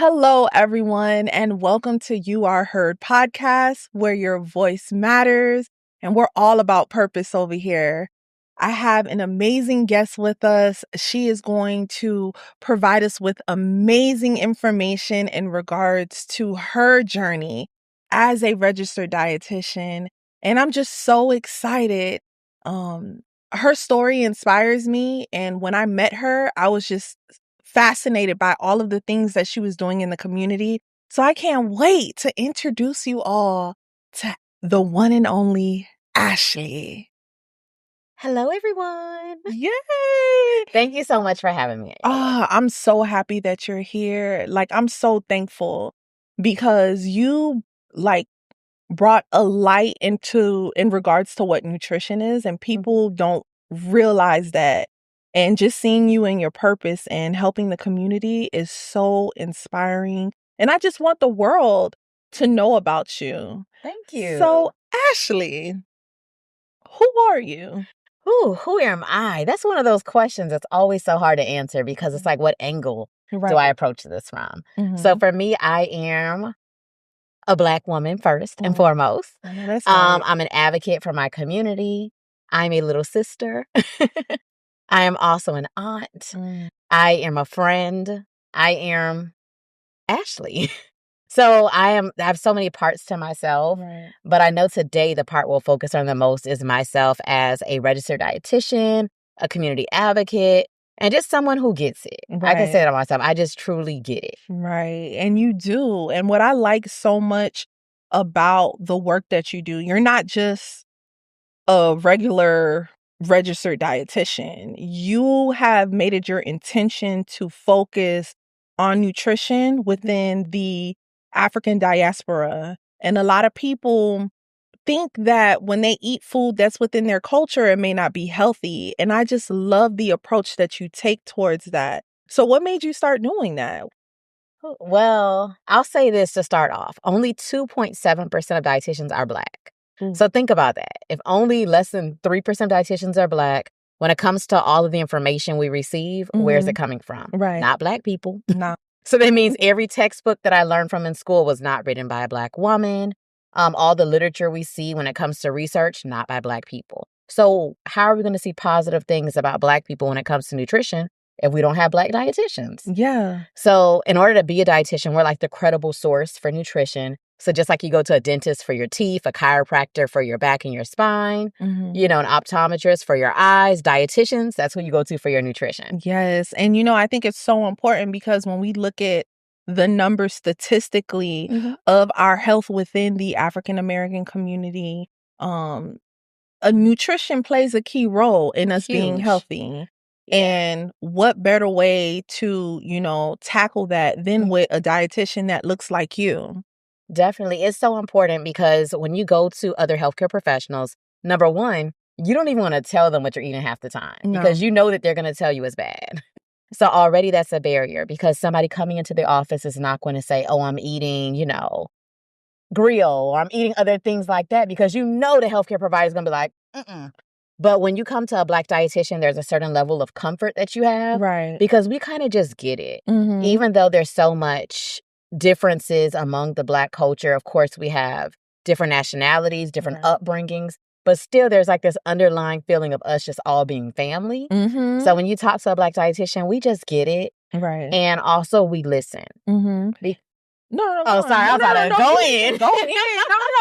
Hello, everyone, and welcome to You Are Heard podcast, where your voice matters, and we're all about purpose over here. I have an amazing guest with us. She is going to provide us with amazing information in regards to her journey as a registered dietitian, and I'm just so excited. Her story inspires me, and when I met her, I was just fascinated by all of the things that she was doing in the community. So I can't wait to introduce you all to the one and only Ashley. Hello, everyone. Yay! Thank you so much for having me. I'm so happy that you're here. I'm so thankful because you brought a light in regards to what nutrition is, and people don't realize that. And just seeing you and your purpose and helping the community is so inspiring. And I just want the world to know about you. Thank you. So, Ashley, who are you? Who am I? That's one of those questions that's always so hard to answer because it's like, what angle do I approach this from? So for me, I am a Black woman first and foremost. That's right. I'm an advocate for my community. I'm a little sister. I am also an aunt. I am a friend. I am Ashley. So I have so many parts to myself, but I know today the part we'll focus on the most is myself as a registered dietitian, a community advocate, and just someone who gets it. I can say that of myself. I just truly get it. Right. And you do. And what I like so much about the work that you do, you're not just a regular registered dietitian. You have made it your intention to focus on nutrition within the African diaspora. And a lot of people think that when they eat food that's within their culture, it may not be healthy. And I just love the approach that you take towards that. So what made you start doing that? Well, I'll say this to start off. Only 2.7% of dietitians are Black. So think about that. If only less than 3% of dietitians are Black, when it comes to all of the information we receive, where's it coming from? Right. Not Black people. No. So that means every textbook that I learned from in school was not written by a Black woman. All the literature we see when it comes to research, not by Black people. So how are we going to see positive things about Black people when it comes to nutrition if we don't have Black dietitians? Yeah. So in order to be a dietitian, we're like the credible source for nutrition. So just like you go to a dentist for your teeth, a chiropractor for your back and your spine, an optometrist for your eyes, dietitians, that's who you go to for your nutrition. Yes. And, I think it's so important because when we look at the numbers statistically of our health within the African American community, nutrition plays a key role in us being healthy. And what better way to, tackle that than with a dietitian that looks like you? Definitely. It's so important because when you go to other healthcare professionals, number one, you don't even want to tell them what you're eating half the time because you know that they're going to tell you it's bad. So already that's a barrier because somebody coming into the office is not going to say, oh, I'm eating, grill or I'm eating other things like that because the healthcare provider is going to be like, mm-mm. But when you come to a Black dietitian, there's a certain level of comfort that you have. Right. Because we kind of just get it. Even though there's so much differences among the Black culture. Of course, we have different nationalities, different upbringings, but still there's like this underlying feeling of us just all being family. So when you talk to a Black dietitian, we just get it. Right. And also we listen. No. Oh, sorry. I was about to go in. Go in.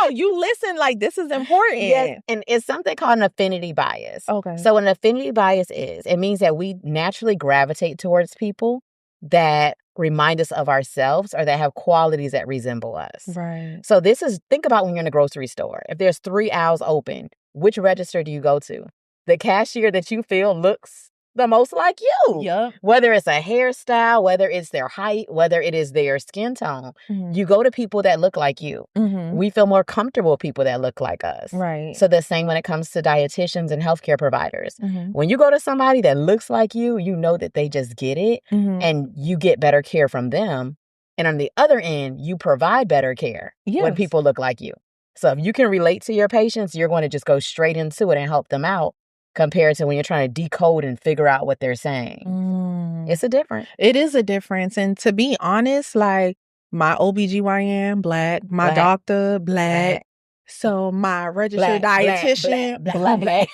No. You listen like this is important. Yes. And it's something called an affinity bias. Okay. So an affinity bias it means that we naturally gravitate towards people that remind us of ourselves or that have qualities that resemble us. Right. So think about when you're in a grocery store. If there's 3 aisles open, which register do you go to? The cashier that you feel looks the most like you. Yep. Whether it's a hairstyle, whether it's their height, whether it is their skin tone, you go to people that look like you. We feel more comfortable with people that look like us. Right. So the same when it comes to dietitians and healthcare providers. When you go to somebody that looks like you, you know that they just get it and you get better care from them. And on the other end, you provide better care when people look like you. So if you can relate to your patients, you're going to just go straight into it and help them out. compared to when you're trying to decode and figure out what they're saying. It's a difference. It is a difference. And to be honest, like my OBGYN, Black, my doctor, Black. So my registered dietitian, Black.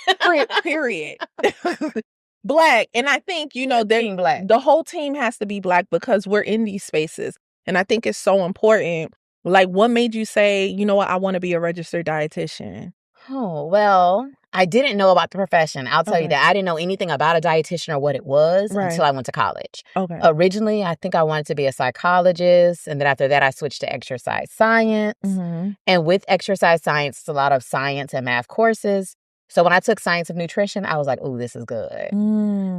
Period. Black. And I think, the whole team has to be Black because we're in these spaces. And I think it's so important. Like, what made you say, you know what, I want to be a registered dietitian? Oh, well, I didn't know about the profession. I'll tell you that. I didn't know anything about a dietitian or what it was until I went to college. Originally, I think I wanted to be a psychologist. And then after that, I switched to exercise science. And with exercise science, it's a lot of science and math courses. So when I took science of nutrition, I was like, oh, this is good.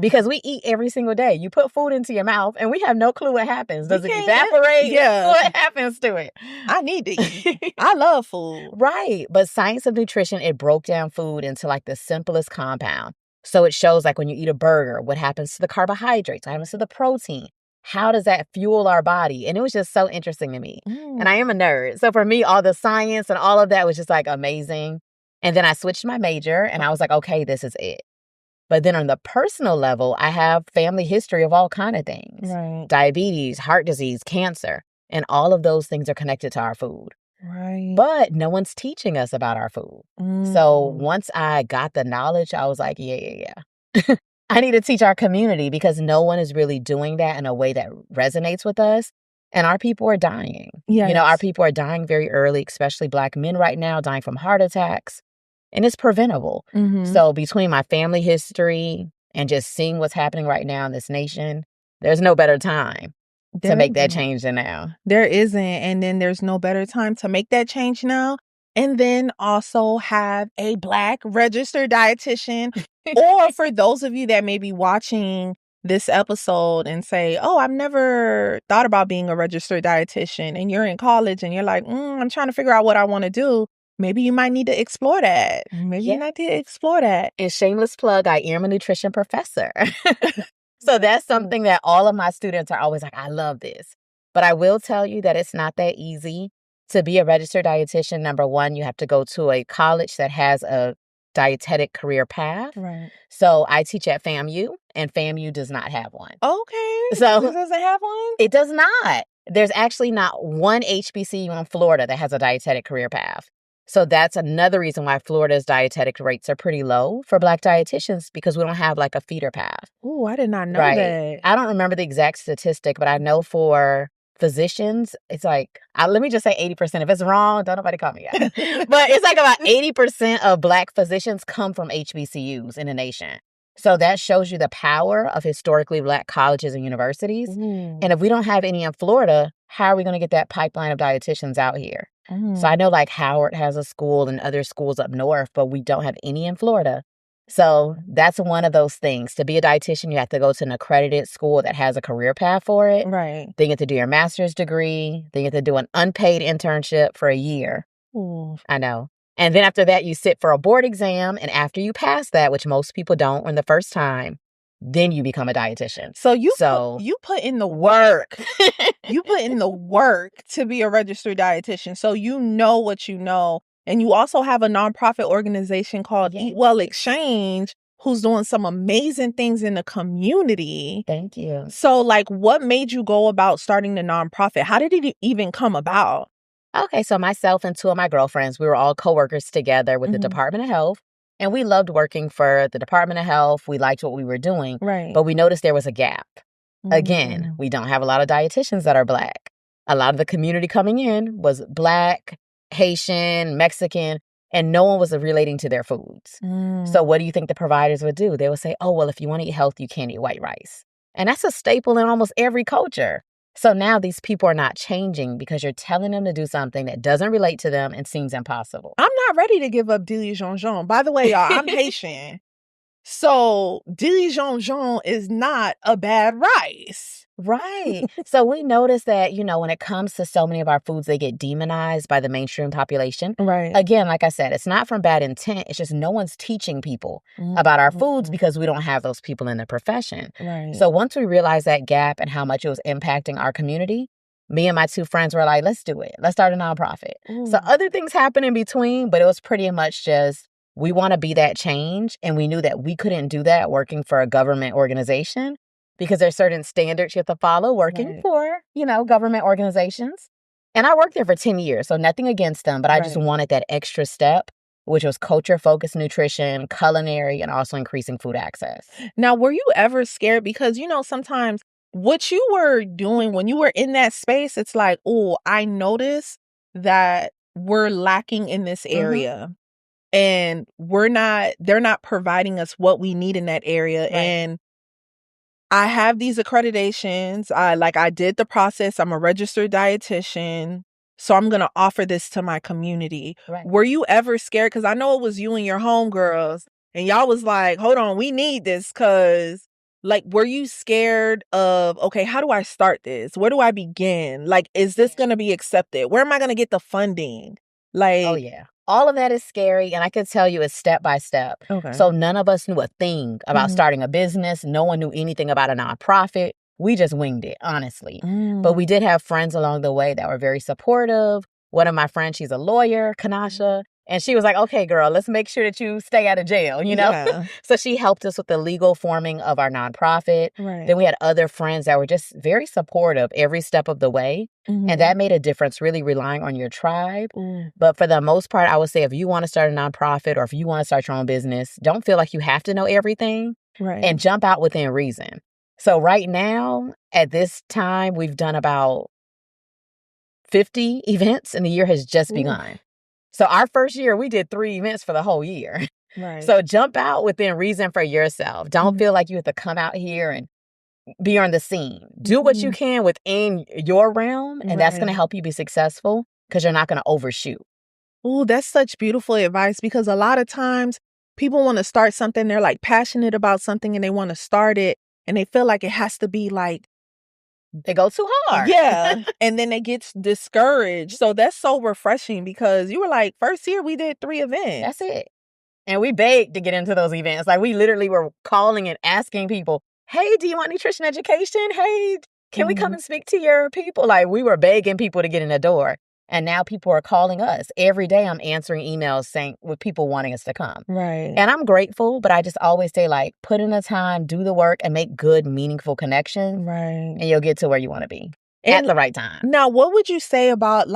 Because we eat every single day. You put food into your mouth and we have no clue what happens. Does it evaporate? Yeah. What happens to it? I need to eat. I love food. Right. But science of nutrition, it broke down food into like the simplest compound. So it shows like when you eat a burger, what happens to the carbohydrates? What happens to the protein? How does that fuel our body? And it was just so interesting to me. And I am a nerd. So for me, all the science and all of that was just like amazing. And then I switched my major and I was like, okay, this is it. But then on the personal level, I have family history of all kind of things. Right. Diabetes, heart disease, cancer. And all of those things are connected to our food. Right. But no one's teaching us about our food. So once I got the knowledge, I was like, yeah. I need to teach our community because no one is really doing that in a way that resonates with us. And our people are dying. Yes. Our people are dying very early, especially Black men right now, dying from heart attacks. And it's preventable. So between my family history and just seeing what's happening right now in this nation, there's no better time to make that change than now. There isn't. And then there's no better time to make that change now. And then also have a Black registered dietitian. Or for those of you that may be watching this episode and say, oh, I've never thought about being a registered dietitian. And you're in college and you're like, I'm trying to figure out what I want to do. Maybe you might need to explore that. Maybe you need to explore that. And shameless plug, I am a nutrition professor. So that's something that all of my students are always like, I love this. But I will tell you that it's not that easy. To be a registered dietitian, number one, you have to go to a college that has a dietetic career path. Right. So I teach at FAMU, and FAMU does not have one. Okay. So it doesn't have one? It does not. There's actually not one HBCU in Florida that has a dietetic career path. So that's another reason why Florida's dietetic rates are pretty low for Black dietitians because we don't have like a feeder path. Oh, I did not know that. I don't remember the exact statistic, but I know for physicians, it's like, let me just say 80%. If it's wrong, don't nobody call me out. But it's like about 80% of Black physicians come from HBCUs in the nation. So that shows you the power of historically Black colleges and universities. And if we don't have any in Florida, how are we going to get that pipeline of dietitians out here? So I know like Howard has a school and other schools up north, but we don't have any in Florida. So that's one of those things. To be a dietitian, you have to go to an accredited school that has a career path for it. Right. Then you have to do your master's degree. Then you have to do an unpaid internship for a year. I know. And then after that, you sit for a board exam. And after you pass that, which most people don't on the first time, then you become a dietitian. So you put in the work. You put in the work to be a registered dietitian. So you know what you know. And you also have a nonprofit organization called EatWell Exchange who's doing some amazing things in the community. Thank you. So like what made you go about starting the nonprofit? How did it even come about? Okay, so myself and two of my girlfriends, we were all coworkers together with the Department of Health. And we loved working for the Department of Health. We liked what we were doing. Right. But we noticed there was a gap. Again, we don't have a lot of dietitians that are Black. A lot of the community coming in was Black, Haitian, Mexican, and no one was relating to their foods. So what do you think the providers would do? They would say, oh, well, if you want to eat healthy, you can't eat white rice. And that's a staple in almost every culture. So now these people are not changing because you're telling them to do something that doesn't relate to them and seems impossible. I'm not ready to give up Dijon. By the way, y'all, I'm Haitian. So Dijon is not a bad rice. Right. So we notice that, when it comes to so many of our foods, they get demonized by the mainstream population. Right. Again, like I said, it's not from bad intent. It's just no one's teaching people about our foods because we don't have those people in the profession. Right. So once we realized that gap and how much it was impacting our community, me and my two friends were like, let's do it. Let's start a nonprofit. So other things happened in between, but it was pretty much just We want to be that change. And we knew that we couldn't do that working for a government organization because there's certain standards you have to follow working for, government organizations. And I worked there for 10 years, so nothing against them, but I just wanted that extra step, which was culture-focused nutrition, culinary, and also increasing food access. Now, were you ever scared? Because, sometimes what you were doing when you were in that space, it's like, oh, I noticed that we're lacking in this area. And they're not providing us what we need in that area. Right. And I have these accreditations. I did the process. I'm a registered dietitian. So I'm going to offer this to my community. Right. Were you ever scared? Because I know it was you and your homegirls. And y'all was like, hold on, we need this. Because, were you scared of, okay, how do I start this? Where do I begin? Is this going to be accepted? Where am I going to get the funding? Oh, yeah. All of that is scary, and I can tell you it's step by step. Okay. So none of us knew a thing about starting a business. No one knew anything about a nonprofit. We just winged it, honestly. But we did have friends along the way that were very supportive. One of my friends, she's a lawyer, Kanasha, and she was like, okay, girl, let's make sure that you stay out of jail, Yeah. So she helped us with the legal forming of our nonprofit. Right. Then we had other friends that were just very supportive every step of the way. And that made a difference, really relying on your tribe. But for the most part, I would say if you want to start a nonprofit or if you want to start your own business, don't feel like you have to know everything. Right. And jump out within reason. So right now, at this time, we've done about 50 events and the year has just begun. So our first year, we did 3 events for the whole year. Right. So jump out within reason for yourself. Don't feel like you have to come out here and be on the scene. Do what you can within your realm, and that's going to help you be successful because you're not going to overshoot. Oh, that's such beautiful advice, because a lot of times people want to start something. They're passionate about something and they want to start it and they feel like it has to be they go too hard. Yeah. And then they get discouraged. So that's so refreshing, because you were like, first year we did 3 events. That's it. And we begged to get into those events. We literally were calling and asking people, hey, do you want nutrition education? Hey, can we come and speak to your people? We were begging people to get in the door. And now people are calling us. Every day I'm answering emails saying with people wanting us to come. Right. And I'm grateful, but I just always say put in the time, do the work, and make good, meaningful connections. Right. And you'll get to where you want to be at the right time. Now, what would you say about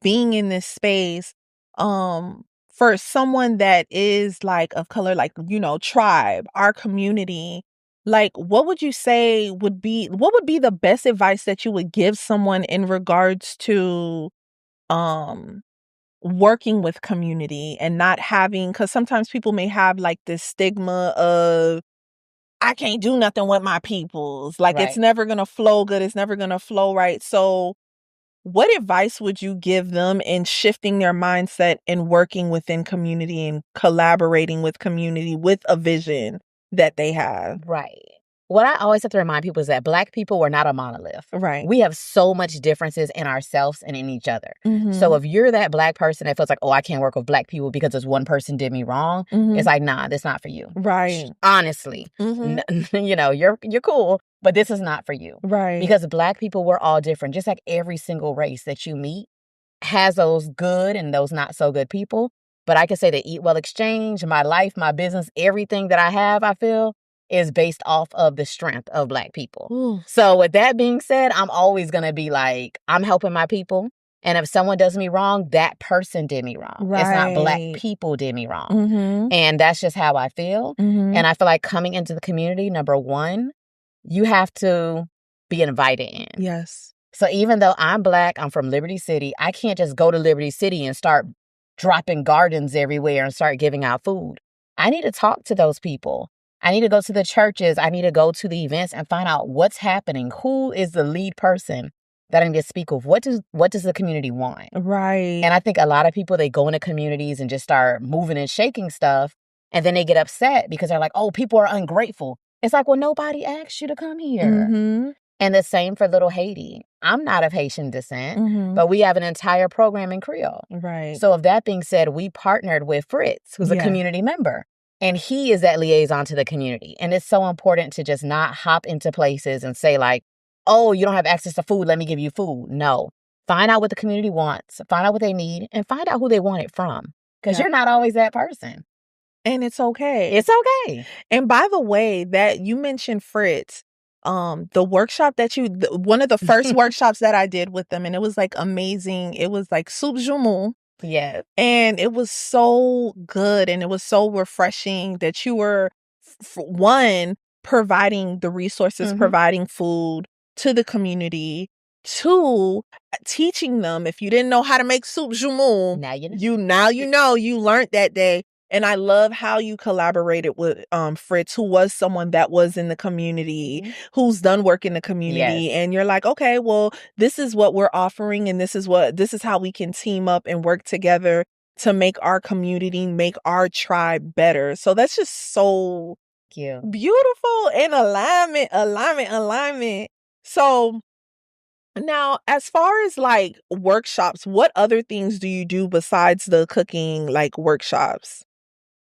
being in this space for someone that is of color, tribe, our community? What would you say what would be the best advice that you would give someone in regards to working with community and not having, because sometimes people may have this stigma of, I can't do nothing with my peoples. It's never going to flow good. It's never going to flow right. So what advice would you give them in shifting their mindset and working within community and collaborating with community with a vision that they have? Right. What I always have to remind people is that Black people were not a monolith. Right. We have so much differences in ourselves and in each other. So if you're that Black person that feels like, oh, I can't work with Black people because this one person did me wrong, it's nah, that's not for you. Right. Honestly, you're cool, but this is not for you. Right. Because Black people, we're all different. Just like every single race that you meet has those good and those not so good people. But I can say the EatWell Exchange, my life, my business, everything that I have, I feel, is based off of the strength of Black people. Ooh. So with that being said, I'm always going to be I'm helping my people. And if someone does me wrong, that person did me wrong. Right. It's not Black people did me wrong. And that's just how I feel. And I feel like coming into the community, number one, you have to be invited in. Yes. So even though I'm Black, I'm from Liberty City, I can't just go to Liberty City and start dropping gardens everywhere and start giving out food. I need to talk to those people. I need to go to the churches. I need to go to the events and find out what's happening. Who is the lead person that I need to speak with? What does the community want? Right. And I think a lot of people, they go into communities and just start moving and shaking stuff. And then they get upset because they're like, oh, people are ungrateful. It's well, nobody asked you to come here. And the same for Little Haiti. I'm not of Haitian descent, but we have an entire program in Creole. Right. So with that being said, we partnered with Fritz, who's a community member. And he is that liaison to the community. And it's so important to just not hop into places and say oh, you don't have access to food, let me give you food. No. Find out what the community wants, find out what they need, and find out who they want it from. because you're not always that person. And it's okay. It's okay. And by the way, that you mentioned Fritz, the workshop that one of the first workshops that I did with them, and it was like amazing. It was like soup jumeau. Yes. And it was so good and it was so refreshing that you were, one, providing the resources, providing food to the community. Two, teaching them. If you didn't know how to make soup jumeau, now you know. You learned that day. And I love how you collaborated with Fritz, who was someone that was in the community, who's done work in the community. Yes. And you're like, okay, well, this is what we're offering. And this is how we can team up and work together to make our community, make our tribe better. So that's just so beautiful. And alignment. So now, as far as like workshops, what other things do you do besides the cooking, like workshops?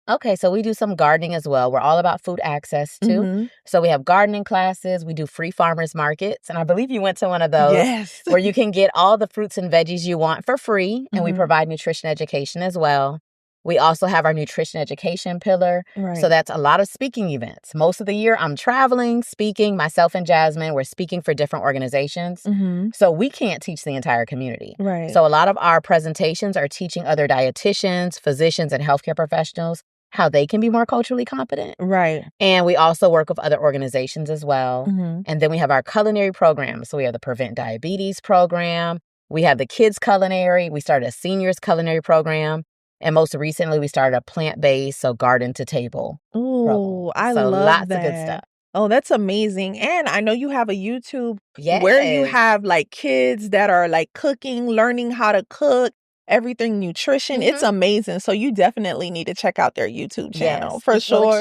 Okay, so we do some gardening as well. We're all about food access too. So we have gardening classes. We do free farmers markets. And I believe you went to one of those. Yes. Where you can get all the fruits and veggies you want for free. And we provide nutrition education as well. We also have our nutrition education pillar. Right. So that's a lot of speaking events. Most of the year, I'm traveling, speaking. Myself and Jasmine, we're speaking for different organizations. So we can't teach the entire community. Right. So a lot of our presentations are teaching other dietitians, physicians, and healthcare professionals how they can be more culturally competent. Right. And we also work with other organizations as well. And then we have our culinary programs. So we have the Prevent Diabetes program. We have the kids culinary. We started a seniors culinary program. And most recently, we started a plant-based, so garden to table. Ooh, I so love lots that. of good stuff. Oh, that's amazing. And I know you have a YouTube where you have like kids that are like cooking, learning how to cook, everything nutrition. It's amazing. So you definitely need to check out their YouTube channel for sure.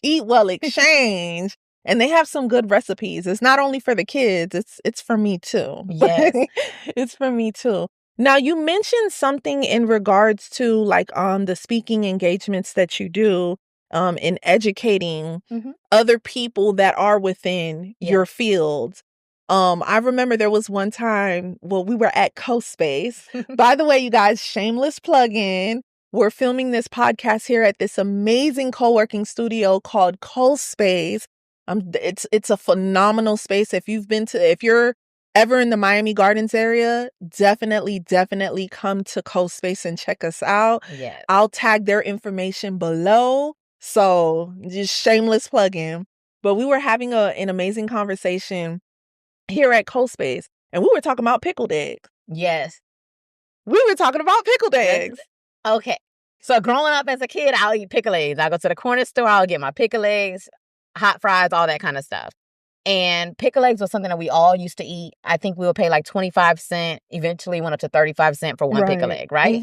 EatWell Exchange. And they have some good recipes. It's not only for the kids, it's for me too. Yes. It's for me too. Now, you mentioned something in regards to like the speaking engagements that you do in educating other people that are within your field. I remember there was one time, we were at CoSpace. By the way, you guys, shameless plug-in. We're filming this podcast here at this amazing co-working studio called CoSpace. It's a phenomenal space. If you're ever in the Miami Gardens area, definitely come to CoSpace and check us out. Yes. I'll tag their information below. So just shameless plug-in. But we were having an amazing conversation here at CoSpace, and we were talking about pickled eggs. Yes. We were talking about pickled eggs. Okay. So growing up as a kid, I'll eat pickled eggs. I'll go to the corner store, I'll get my pickled eggs, hot fries, all that kind of stuff. And pickled eggs was something that we all used to eat. I think we would pay like 25 cents, eventually went up to 35 cents for one pickled egg, right?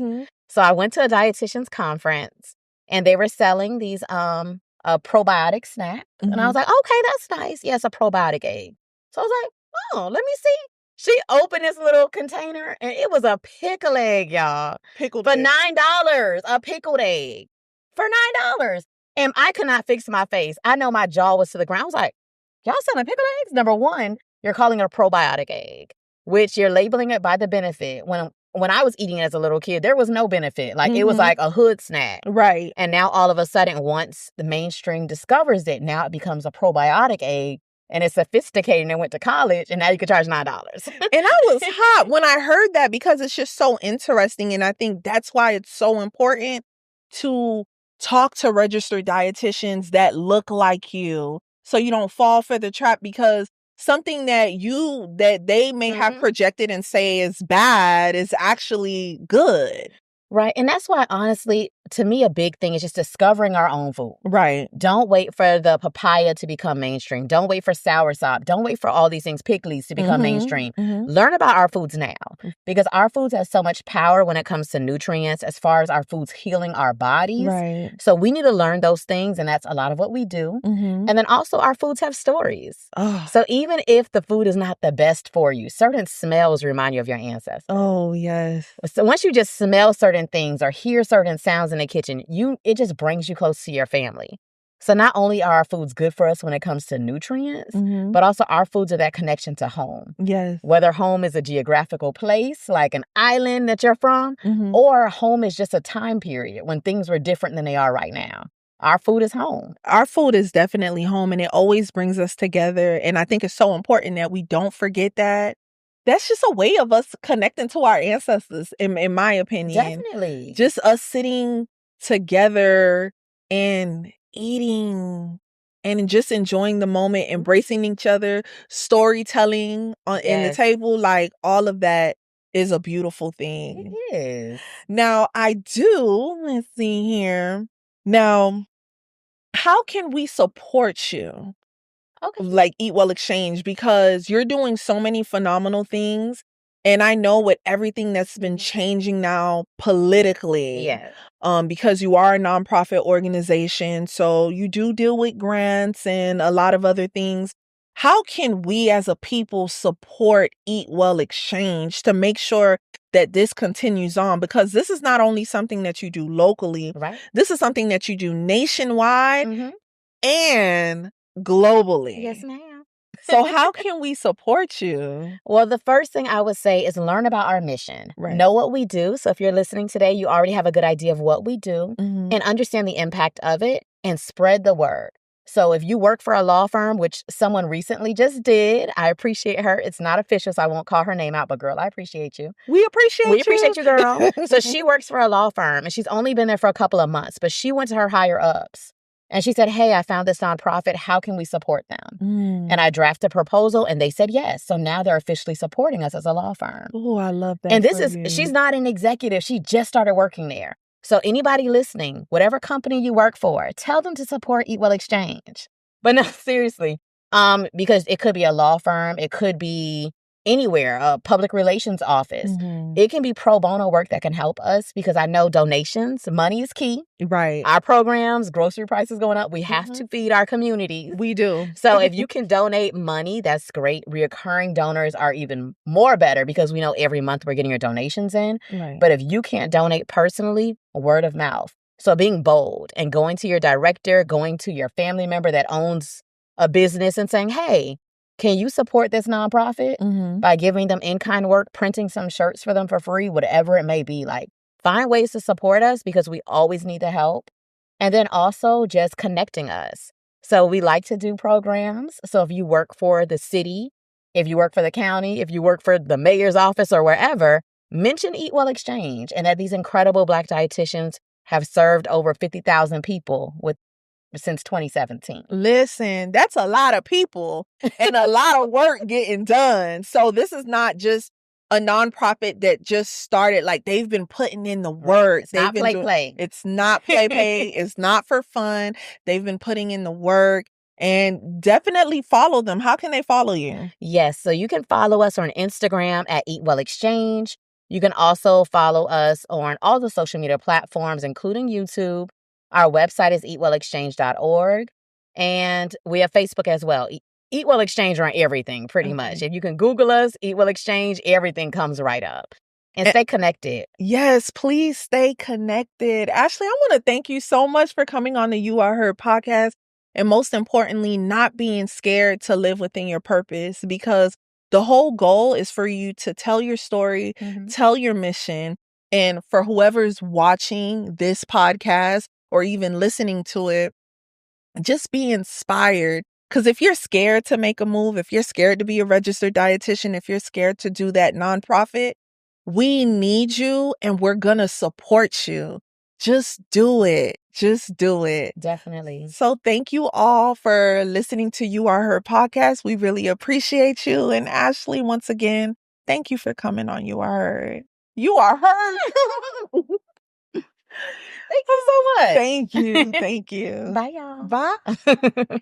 So I went to a dietitian's conference and they were selling these a probiotic snack. And I was like, okay, that's nice. Yes, a probiotic egg. So I was like, oh, let me see. She opened this little container and it was a pickled egg, y'all. Pickled for egg. $9, a pickled egg for $9. And I could not fix my face. I know my jaw was to the ground. I was like, y'all selling pickled eggs? Number one, you're calling it a probiotic egg, which you're labeling it by the benefit. When I was eating it as a little kid, there was no benefit. Like it was like a hood snack. Right. And now all of a sudden, once the mainstream discovers it, now it becomes a probiotic egg. And it's sophisticated and went to college, and now you can charge $9. And I was hot when I heard that because it's just so interesting. And I think that's why it's so important to talk to registered dietitians that look like you so you don't fall for the trap, because something that they may have projected and say is bad is actually good. Right. And that's why, honestly, to me, a big thing is just discovering our own food. Right. Don't wait for the papaya to become mainstream. Don't wait for soursop. Don't wait for all these things, pickles, to become mainstream. Learn about our foods now, because our foods have so much power when it comes to nutrients, as far as our foods healing our bodies. Right. So we need to learn those things, and that's a lot of what we do. And then also our foods have stories. So even if the food is not the best for you, certain smells remind you of your ancestors. Oh, yes. So once you just smell certain things or hear certain sounds in the kitchen, it just brings you close to your family. So not only are our foods good for us when it comes to nutrients, but also our foods are that connection to home. Yes. Whether home is a geographical place, like an island that you're from, or home is just a time period when things were different than they are right now. Our food is home. Our food is definitely home, and it always brings us together. And I think it's so important that we don't forget that. That's just a way of us connecting to our ancestors, in my opinion. Definitely. Just us sitting together and eating and just enjoying the moment, embracing each other, storytelling in the table, like all of that is a beautiful thing. It is. Now, let's see here. Now, how can we support you? Okay. Like EatWell Exchange, because you're doing so many phenomenal things. And I know with everything that's been changing now politically, because you are a nonprofit organization, so you do deal with grants and a lot of other things. How can we as a people support EatWell Exchange to make sure that this continues on? Because this is not only something that you do locally, this is something that you do nationwide and globally. Yes, ma'am. So how can we support you? Well, the first thing I would say is learn about our mission. Know what we do. So if you're listening today, you already have a good idea of what we do and understand the impact of it and spread the word. So if you work for a law firm, which someone recently just did, I appreciate her. It's not official, so I won't call her name out, but girl, I appreciate you. We appreciate you, girl. So she works for a law firm and she's only been there for a couple of months, but she went to her higher ups. And she said, hey, I found this nonprofit. How can we support them? And I drafted a proposal and they said yes. So now they're officially supporting us as a law firm. Oh, I love that. And she's not an executive. She just started working there. So anybody listening, whatever company you work for, tell them to support EatWell Exchange. But no, seriously, because it could be a law firm. It could be anywhere, a public relations office. It can be pro bono work that can help us because I know donations, money is key. Right. Our programs, grocery prices going up. We have to feed our communities. We do. So if you can donate money, that's great. Reoccurring donors are even more better because we know every month we're getting your donations in. But if you can't donate personally, word of mouth. So being bold and going to your director, going to your family member that owns a business and saying, hey, can you support this nonprofit by giving them in-kind work, printing some shirts for them for free, whatever it may be? Like, find ways to support us because we always need the help. And then also just connecting us. So we like to do programs. So if you work for the city, if you work for the county, if you work for the mayor's office or wherever, mention EatWell Exchange and that these incredible Black dietitians have served over 50,000 people since 2017. Listen, that's a lot of people and a lot of work getting done. So this is not just a nonprofit that just started. Like, they've been putting in the work. It's not play. It's not play. It's not for fun. They've been putting in the work. And definitely follow them. How can they follow you? Yes, so you can follow us on Instagram at EatWell Exchange. You can also follow us on all the social media platforms, including YouTube. Our website is eatwellexchange.org. And we have Facebook as well. EatWell Exchange on everything, pretty much. If you can Google us, EatWell Exchange, everything comes right up. And stay connected. Yes, please stay connected. Ashley, I want to thank you so much for coming on the You Are Heard podcast. And most importantly, not being scared to live within your purpose, because the whole goal is for you to tell your story, tell your mission. And for whoever's watching this podcast or even listening to it, just be inspired. Because if you're scared to make a move, if you're scared to be a registered dietitian, if you're scared to do that nonprofit, we need you and we're going to support you. Just do it. Just do it. Definitely. So thank you all for listening to You Are Heard podcast. We really appreciate you. And Ashley, once again, thank you for coming on You Are Heard. You are heard. Thank you so much. Thank you. Thank you. Bye, y'all. Bye.